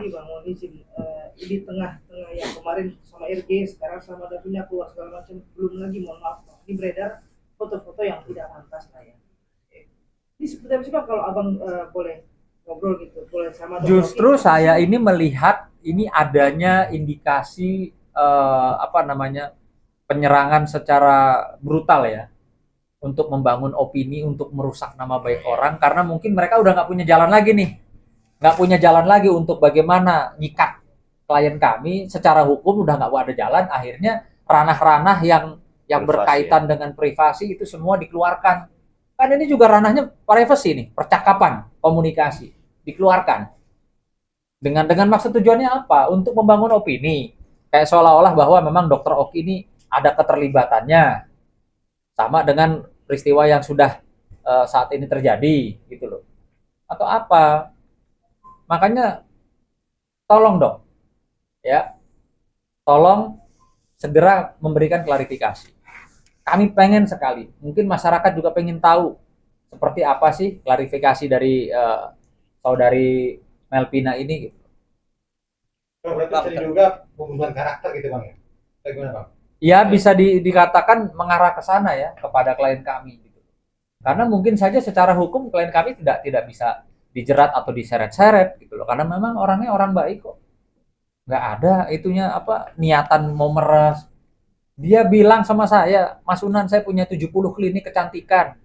ini Bang, mohon izin, ini tengah-tengah yang kemarin sama RG, sekarang sama Davina keluar segala macam, belum lagi mohon maaf Bang, ini beredar foto-foto yang tidak pantas lah ya. Ini seperti apa sih Bang kalau Abang boleh ngobrol gitu, boleh sama Dokter Justru Oki? saya ini melihat ini adanya indikasi apa namanya penyerangan secara brutal ya untuk membangun opini untuk merusak nama baik orang karena mungkin mereka udah nggak punya jalan lagi nih, nggak punya jalan lagi untuk bagaimana nyikat klien kami secara hukum udah nggak ada jalan, akhirnya ranah-ranah yang Privasi, berkaitan dengan privasi itu semua dikeluarkan. Kan ini juga ranahnya privacy nih, percakapan, komunikasi dikeluarkan. Dengan maksud tujuannya apa? Untuk membangun opini. Kayak seolah-olah bahwa memang Dokter Oki ini ada keterlibatannya sama dengan peristiwa yang sudah saat ini terjadi gitu loh. Atau apa? Makanya tolong dong ya, tolong segera memberikan klarifikasi. Kami pengen sekali, mungkin masyarakat juga pengen tahu seperti apa sih klarifikasi dari saudari Melvina ini gitu. Berarti bisa juga pembunuhan karakter gitu Bang ya? Bagaimana Bang? Ya bisa dikatakan mengarah ke sana ya kepada klien kami gitu. Karena mungkin saja secara hukum klien kami tidak bisa dijerat atau diseret-seret gitu loh. Karena memang orangnya orang baik kok. Nggak ada itunya apa niatan mau meres. Dia bilang sama saya, Mas Unan saya punya 70 klinik kecantikan.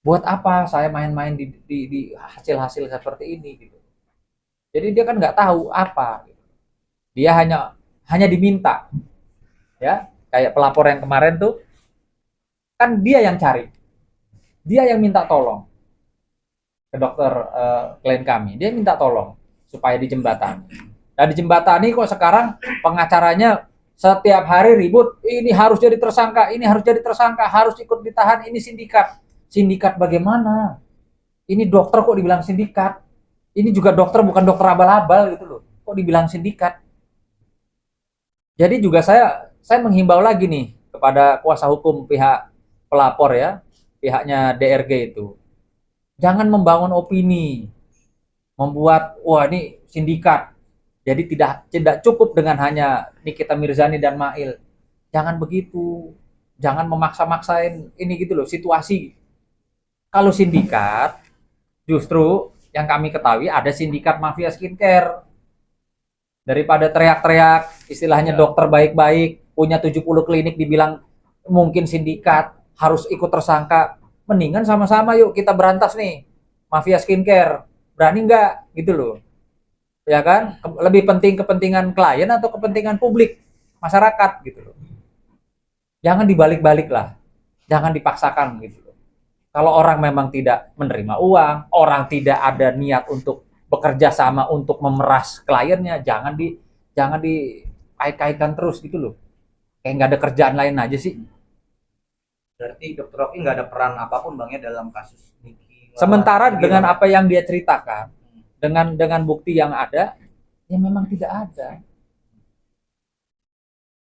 Buat apa saya main-main di hasil-hasil seperti ini gitu. Jadi dia kan nggak tahu apa. Dia hanya diminta, ya kayak pelapor yang kemarin tuh, kan dia yang cari, dia yang minta tolong ke dokter klien kami, dia minta tolong supaya dijembatani. Nah dijembatani kok sekarang pengacaranya setiap hari ribut, ini harus jadi tersangka, ini harus jadi tersangka, harus ikut ditahan, ini sindikat. Sindikat bagaimana? Ini dokter kok dibilang sindikat? Ini juga dokter bukan dokter abal-abal gitu loh. Kok dibilang sindikat? Jadi juga saya menghimbau lagi nih kepada kuasa hukum pihak pelapor ya, pihaknya DRG itu. Jangan membangun opini, membuat wah ini sindikat. Jadi tidak cukup dengan hanya Nikita Mirzani dan Mail. Jangan begitu. Jangan memaksa-maksain ini gitu loh, situasi. Kalau sindikat, justru yang kami ketahui ada sindikat mafia skincare. Daripada teriak-teriak, istilahnya dokter baik-baik, punya 70 klinik dibilang mungkin sindikat, harus ikut tersangka. Mendingan sama-sama yuk kita berantas nih, mafia skincare. Berani nggak? Gitu loh. Ya kan? Lebih penting kepentingan klien atau kepentingan publik, masyarakat gitu loh. Jangan dibalik-balik lah. Jangan dipaksakan gitu loh. Kalau orang memang tidak menerima uang, orang tidak ada niat untuk bekerja sama untuk memeras kliennya, jangan dikait-kaitkan terus gitu loh. Kayak nggak ada kerjaan lain aja sih. berarti Dokter Oki nggak ada peran apapun Bang ya dalam kasus Niki. Sementara dengan apa yang dia ceritakan, dengan bukti yang ada, ya memang tidak ada.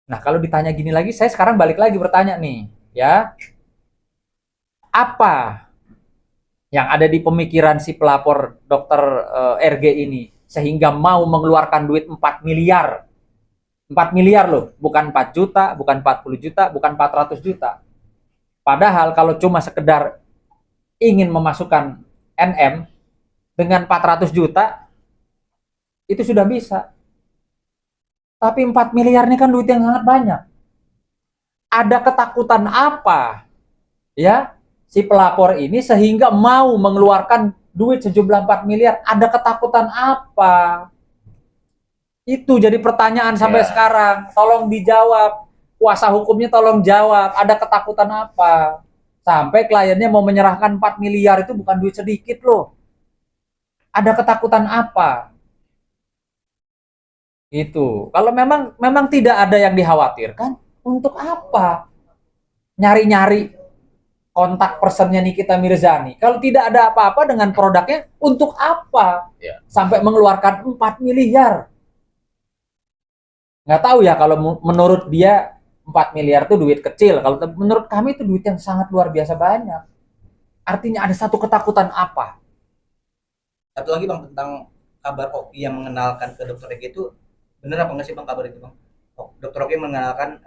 Nah kalau ditanya gini lagi, saya sekarang balik lagi bertanya nih, ya apa yang ada di pemikiran si pelapor dokter RG ini sehingga mau mengeluarkan duit 4 miliar. 4 miliar loh, bukan 4 juta, bukan 40 juta, bukan 400 juta. Padahal kalau cuma sekedar ingin memasukkan NM dengan 400 juta itu sudah bisa. Tapi 4 miliar ini kan duit yang sangat banyak. Ada ketakutan apa ya si pelapor ini sehingga mau mengeluarkan duit sejumlah 4 miliar? Ada ketakutan apa? Itu jadi pertanyaan sampai sekarang. Tolong dijawab. Kuasa hukumnya tolong jawab. Ada ketakutan apa? Sampai kliennya mau menyerahkan 4 miliar itu bukan duit sedikit loh. Ada ketakutan apa? Itu. Kalau memang tidak ada yang dikhawatirkan, untuk apa nyari-nyari kontak personnya Nikita Mirzani? Kalau tidak ada apa-apa dengan produknya, untuk apa sampai mengeluarkan 4 miliar? Nggak tahu ya kalau menurut dia 4 miliar itu duit kecil. Kalau menurut kami itu duit yang sangat luar biasa banyak. Artinya ada satu ketakutan apa? Satu lagi Bang tentang kabar Oki yang mengenalkan ke dokter Egi itu bener apa nggak sih bang kabar itu bang? Oh, dokter Oki mengenalkan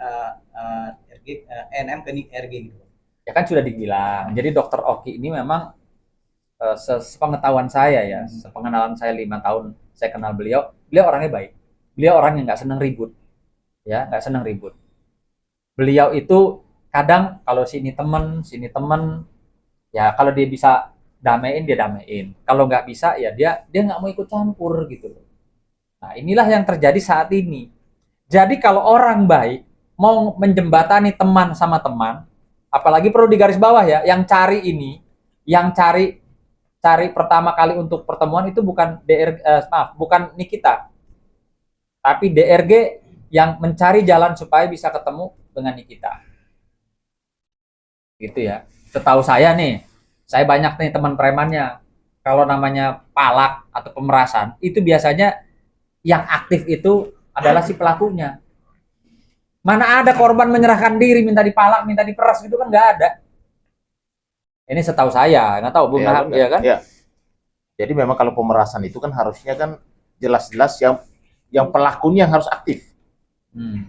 RG, NM ke RG gitu. Ya kan sudah dibilang. Jadi dokter Oki ini memang sepengetahuan saya ya, sepengenalan saya 5 tahun saya kenal beliau, beliau orangnya baik. Beliau orang yang nggak senang ribut, ya nggak senang ribut. Beliau itu kadang kalau sini temen, ya kalau dia bisa damein dia damein. Kalau nggak bisa ya dia nggak mau ikut campur gitu loh. Nah inilah yang terjadi saat ini. Jadi kalau orang baik mau menjembatani teman sama teman, apalagi perlu digaris bawah ya, yang cari ini, yang cari pertama kali untuk pertemuan itu bukan bukan Nikita, tapi DRG yang mencari jalan supaya bisa ketemu dengan Nikita. Gitu ya. Setahu saya nih, saya banyak nih teman premannya. Kalau namanya palak atau pemerasan, itu biasanya yang aktif itu adalah si pelakunya. Mana ada korban menyerahkan diri, minta dipalak, minta diperas gitu kan nggak ada. Ini setahu saya, nggak tahu Bung Nahab ya kan? Ya. Jadi memang kalau pemerasan itu kan harusnya kan jelas-jelas yang pelakunya harus aktif.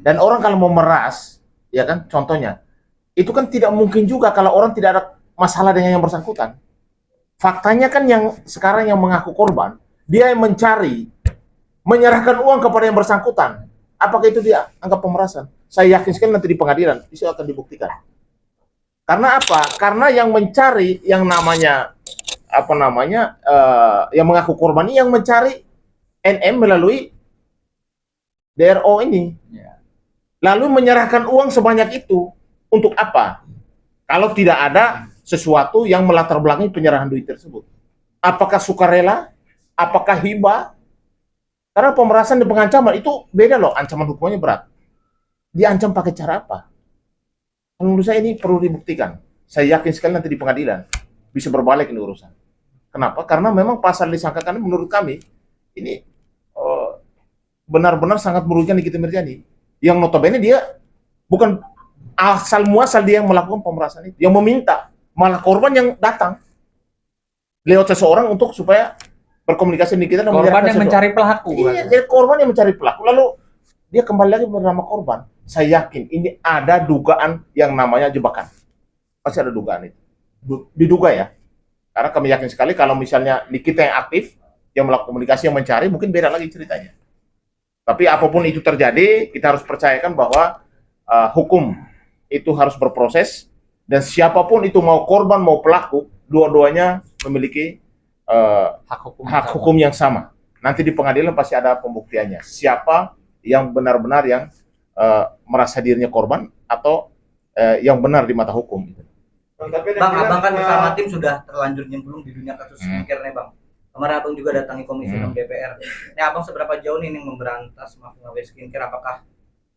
Dan orang kalau mau meras, ya kan, contohnya, itu kan tidak mungkin juga kalau orang tidak ada masalah dengan yang bersangkutan. Faktanya kan yang sekarang yang mengaku korban, dia yang mencari, menyerahkan uang kepada yang bersangkutan. Apakah itu dia anggap pemerasan? Saya yakin sekali nanti di pengadilan itu akan dibuktikan. Karena apa? Karena yang mencari yang namanya yang mengaku korban ini yang mencari NM melalui DRO ini. Lalu menyerahkan uang sebanyak itu untuk apa? Kalau tidak ada sesuatu yang melatar belakangi penyerahan duit tersebut. Apakah sukarela? Apakah hibah? Karena pemerasan dan pengancaman itu beda loh, ancaman hukumannya berat. Diancam pakai cara apa? Menurut saya ini perlu dibuktikan. Saya yakin sekali nanti di pengadilan bisa berbalik ini urusan. Kenapa? Karena memang pasal disangkakan menurut kami ini benar-benar sangat merugikan Nikita Mirzani. Yang notabene dia bukan asal muasal dia yang melakukan pemerasan itu, yang meminta, malah korban yang datang lewat seseorang untuk supaya berkomunikasi dengan kita dan korban yang mencari pelaku. Iya, jadi korban yang mencari pelaku. Lalu dia kembali lagi bernama korban. Saya yakin ini ada dugaan yang namanya jebakan. Pasti ada dugaan itu. Diduga ya. Karena kami yakin sekali kalau misalnya Nikita yang aktif, yang melakukan komunikasi, yang mencari, mungkin beda lagi ceritanya. Tapi apapun itu terjadi, kita harus percayakan bahwa hukum itu harus berproses, dan siapapun itu mau korban mau pelaku, dua-duanya memiliki hak hukum yang sama. Nanti di pengadilan pasti ada pembuktiannya. Siapa yang benar-benar yang merasa dirinya korban atau yang benar di mata hukum. Bang, abang kan bersama tim sudah terlanjur nyemplung di dunia kasus skincare nih bang. Kemarin abang juga datangi Komisi 6 DPR. Ini abang seberapa jauh nih memberantas mafia skincare? Apakah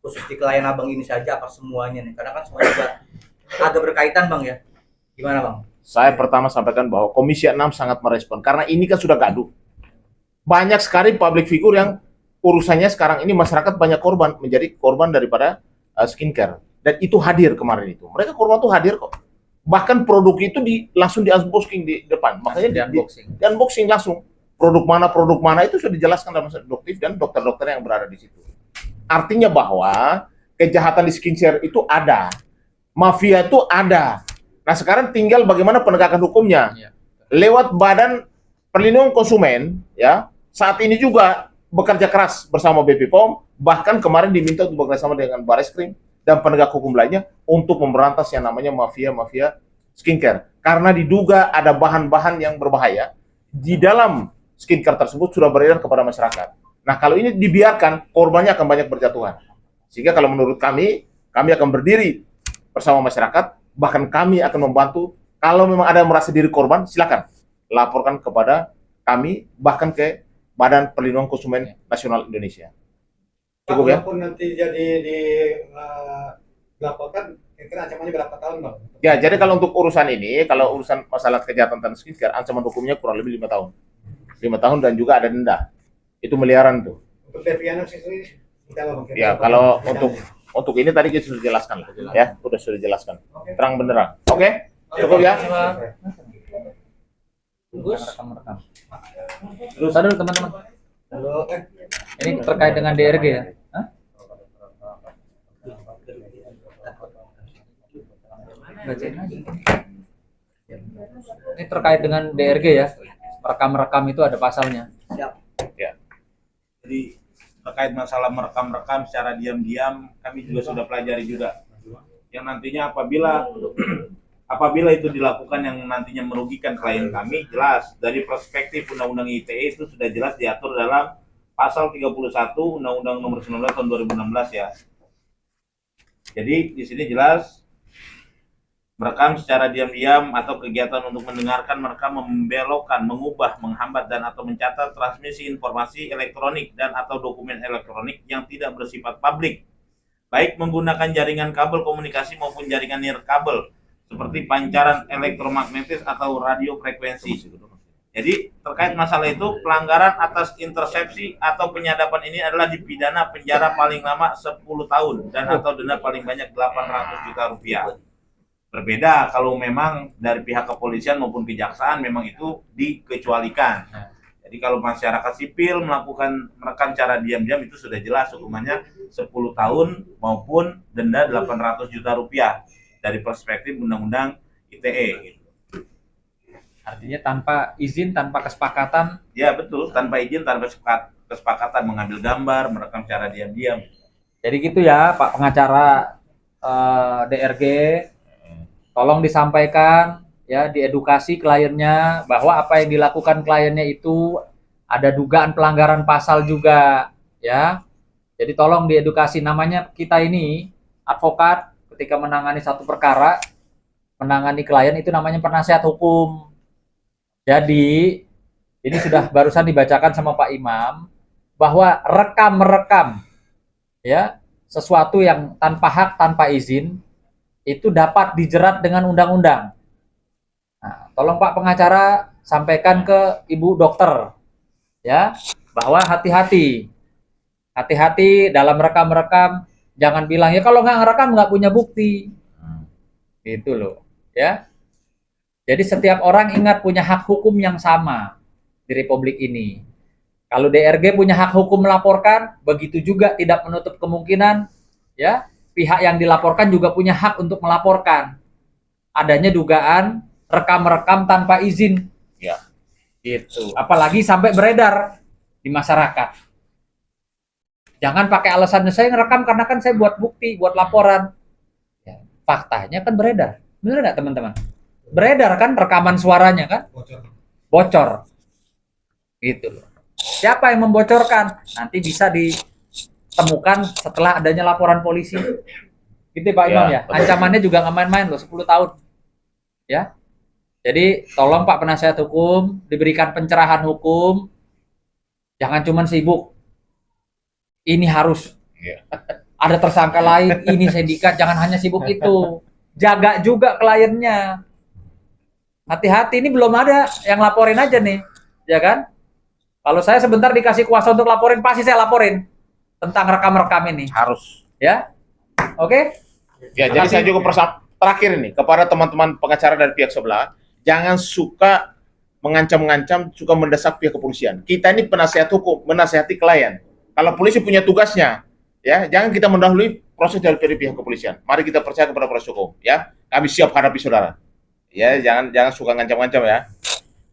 khusus di klien abang ini saja, apa semuanya nih? Karena kan semuanya juga agak berkaitan bang ya. Gimana bang? Saya pertama sampaikan bahwa Komisi 6 sangat merespon karena ini kan sudah gaduh. Banyak sekali public figure yang urusannya sekarang ini masyarakat banyak korban, menjadi korban daripada skincare. Dan itu hadir kemarin itu. Mereka korban tuh hadir kok. Bahkan produk itu langsung di unboxing di depan. Makanya di unboxing langsung. Produk mana itu sudah dijelaskan dalam doktif dan dokter-dokter yang berada di situ. Artinya bahwa kejahatan di skincare itu ada. Mafia itu ada. Nah sekarang tinggal bagaimana penegakan hukumnya. Lewat Badan Perlindungan Konsumen, ya saat ini juga bekerja keras bersama BP POM, bahkan kemarin diminta untuk bekerjasama dengan Bareskrim dan penegak hukum lainnya untuk memberantas yang namanya mafia skincare. Karena diduga ada bahan-bahan yang berbahaya di dalam skincare tersebut sudah beredar kepada masyarakat. Nah kalau ini dibiarkan, korbannya akan banyak berjatuhan. Sehingga kalau menurut kami akan berdiri bersama masyarakat, bahkan kami akan membantu. Kalau memang ada yang merasa diri korban, silakan laporkan kepada kami, bahkan ke Badan Perlindungan Konsumen Nasional Indonesia. Cukup ya? Walaupun nanti jadi dilaporkan, kira-kira ancamannya berapa tahun bang? Ya, jadi kalau untuk urusan ini, kalau urusan masalah kejahatan tentang skincare, ancaman hukumnya kurang lebih 5 tahun. 5 tahun dan juga ada denda. Itu miliaran tuh. Untuk Deviana sendiri, ya kalau untuk ini tadi kita sudah jelaskan lah, ya, sudah jelaskan. Terang benderang. Oke? Cukup ya? Terus, teman-teman. Ini terkait dengan DRG ya? Hah? Bacain aja. Ini terkait dengan DRG ya. Rekam-rekam itu ada pasalnya. Jadi terkait masalah merekam-rekam secara diam-diam, kami juga sudah pelajari juga. Yang nantinya apabila itu dilakukan yang nantinya merugikan klien kami, jelas dari perspektif Undang-Undang ITE itu sudah jelas diatur dalam pasal 31 Undang-Undang Nomor 19 Tahun 2016 ya. Jadi di sini jelas merekam secara diam-diam atau kegiatan untuk mendengarkan, merekam, membelokkan, mengubah, menghambat dan atau mencatat transmisi informasi elektronik dan atau dokumen elektronik yang tidak bersifat publik, baik menggunakan jaringan kabel komunikasi maupun jaringan nirkabel seperti pancaran elektromagnetis atau radio frekuensi. Jadi terkait masalah itu, pelanggaran atas intersepsi atau penyadapan ini adalah dipidana penjara paling lama 10 tahun dan atau denda paling banyak 800 juta rupiah. Berbeda kalau memang dari pihak kepolisian maupun kejaksaan memang itu dikecualikan. Jadi kalau masyarakat sipil melakukan merekam cara diam-diam itu sudah jelas hukumannya 10 tahun maupun denda 800 juta rupiah dari perspektif Undang-Undang ITE. Artinya tanpa izin, tanpa kesepakatan. Ya betul, tanpa izin, tanpa kesepakatan mengambil gambar, merekam cara diam-diam. Jadi gitu ya Pak pengacara DRG. Tolong disampaikan ya, diedukasi kliennya bahwa apa yang dilakukan kliennya itu ada dugaan pelanggaran pasal juga ya. Jadi tolong diedukasi, namanya kita ini advokat ketika menangani satu perkara, menangani klien itu namanya penasihat hukum. Jadi ini sudah barusan dibacakan sama Pak Imam bahwa rekam-merekam ya sesuatu yang tanpa hak, tanpa izin itu dapat dijerat dengan undang-undang. Nah, tolong Pak pengacara sampaikan ke Ibu dokter ya bahwa hati-hati dalam rekam-rekam, jangan bilang ya kalau nggak ngerekam nggak punya bukti. Gitu loh ya. Jadi setiap orang ingat punya hak hukum yang sama di Republik ini. Kalau DRG punya hak hukum melaporkan, begitu juga tidak menutup kemungkinan ya pihak yang dilaporkan juga punya hak untuk melaporkan adanya dugaan rekam-rekam tanpa izin. Ya. Gitu. Apalagi sampai beredar di masyarakat. Jangan pakai alasan saya ngerekam karena kan saya buat bukti, buat laporan. Ya, faktanya kan beredar. Benar nggak teman-teman? Beredar kan rekaman suaranya kan? Bocor. Gitu loh. Siapa yang membocorkan? Nanti bisa ditemukan setelah adanya laporan polisi. Gitu Pak Imam ya. Ancamannya juga nggak main-main loh, 10 tahun. Ya. Jadi tolong Pak penasihat hukum diberikan pencerahan hukum. Jangan cuma sibuk. Ini harus ada tersangka lain, ini sindikat, jangan hanya sibuk itu. Jaga juga kliennya. Hati-hati, ini belum ada yang laporin aja nih. Ya kan? Kalau saya sebentar dikasih kuasa untuk laporin, pasti saya laporin tentang rekam-rekam ini. Harus. Ya, oke? Ya, jadi saya juga terakhir ini kepada teman-teman pengacara dari pihak sebelah, jangan suka mengancam-ngancam, suka mendesak pihak kepolisian. Kita ini penasihat hukum, menasihati klien. Kalau polisi punya tugasnya, ya, jangan kita mendahului proses dari pihak kepolisian. Mari kita percaya kepada proses hukum, ya. Kami siap hadapi saudara. Ya, jangan suka ngancam-ngancam ya.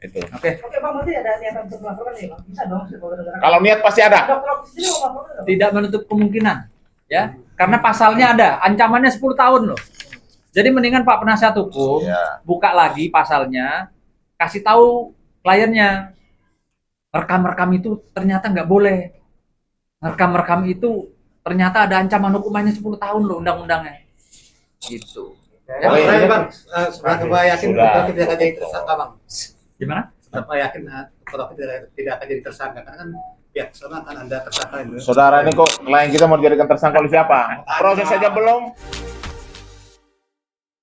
Itu. Oke. Oke Bang, berarti ada niatan untuk melaporkan nih Bang? Bisa dong sih kalau negara. Kalau niat pasti ada. Dokter sendiri mau melaporkan nggak, Bang? Tidak menutup kemungkinan, ya. Karena pasalnya ada, ancamannya 10 tahun loh. Jadi mendingan Pak penasihat hukum buka lagi pasalnya, kasih tahu kliennya. Rekam-rekam itu ternyata nggak boleh. Rekam-rekam itu ternyata ada ancaman hukumannya 10 tahun loh undang-undangnya. Gitu. Ya, Bang, seberapa yakin Prof tidak akan jadi tersangka, Bang? Gimana? Seberapa yakin Prof tidak akan jadi tersangka? Karena kan pihak sana akan Anda tersangka. Saudara ini kok klien kita mau dijadikan tersangka oleh siapa? Proses saja belum.